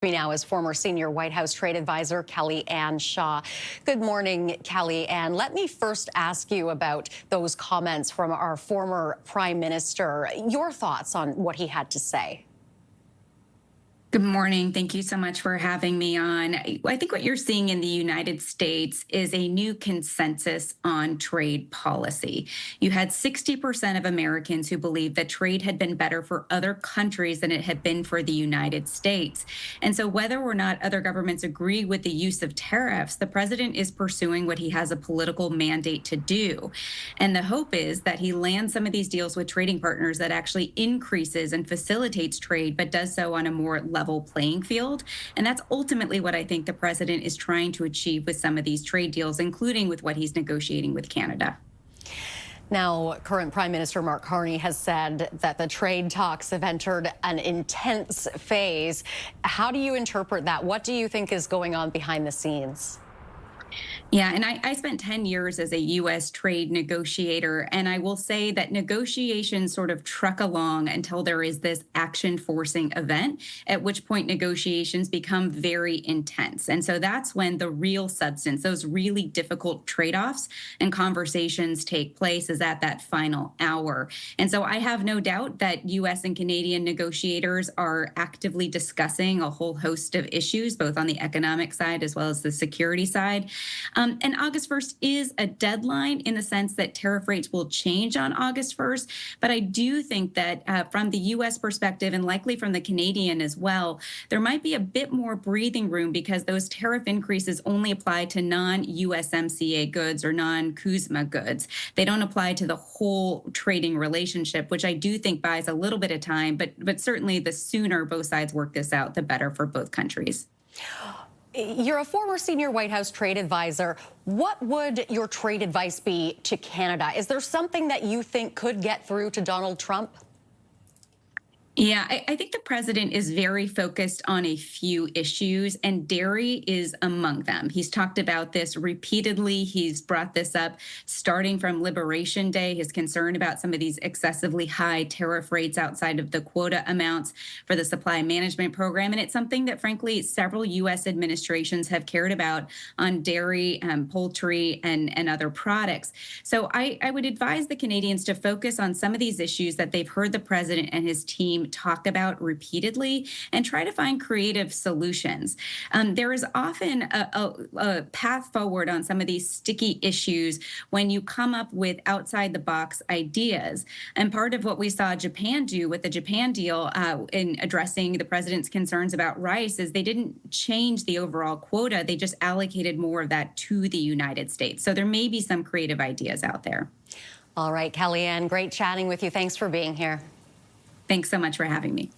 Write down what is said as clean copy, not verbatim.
Me now is former senior White House trade advisor Kellyanne Shaw. Good morning, Kellyanne. Let me first ask you about those comments from our former prime minister. Your thoughts on what he had to say. Good morning. Thank you so much for having me on. I think what you're seeing in the United States is a new consensus on trade policy. You had 60% of Americans who believed that trade had been better for other countries than it had been for the United States. And so whether or not other governments agree with the use of tariffs, the president is pursuing what he has a political mandate to do. And the hope is that he lands some of these deals with trading partners that actually increases and facilitates trade, but does so on a more level playing field. And that's ultimately what I think the president is trying to achieve with some of these trade deals, including with what he's negotiating with Canada. Now, current Prime Minister Mark Carney has said that the trade talks have entered an intense phase. How do you interpret that? What do you think is going on behind the scenes? Yeah, and I spent 10 years as a U.S. trade negotiator, and I will say that negotiations sort of truck along until there is this action forcing event, at which point negotiations become very intense. And so that's when the real substance, those really difficult trade-offs and conversations take place, is at that final hour. And so I have no doubt that U.S. and Canadian negotiators are actively discussing a whole host of issues, both on the economic side as well as the security side. And August 1st is a deadline in the sense that tariff rates will change on August 1st. But I do think that from the U.S. perspective, and likely from the Canadian as well, there might be a bit more breathing room because those tariff increases only apply to non-USMCA goods or non-CUSMA goods. They don't apply to the whole trading relationship, which I do think buys a little bit of time. But certainly the sooner both sides work this out, the better for both countries. You're a former senior White House trade advisor. What would your trade advice be to Canada? Is there something that you think could get through to Donald Trump? Yeah, I think the president is very focused on a few issues, and dairy is among them. He's talked about this repeatedly. He's brought this up starting from Liberation Day, his concern about some of these excessively high tariff rates outside of the quota amounts for the supply management program. And it's something that, frankly, several U.S. administrations have cared about on dairy, poultry, and other products. So I would advise the Canadians to focus on some of these issues that they've heard the president and his team talk about repeatedly and try to find creative solutions. There is often a path forward on some of these sticky issues when you come up with outside the box ideas. And part of what we saw Japan do with the Japan deal in addressing the president's concerns about rice is they didn't change the overall quota. They just allocated more of that to the United States. So there may be some creative ideas out there. All right, Kellyanne, great chatting with you. Thanks for being here. Thanks so much for having me.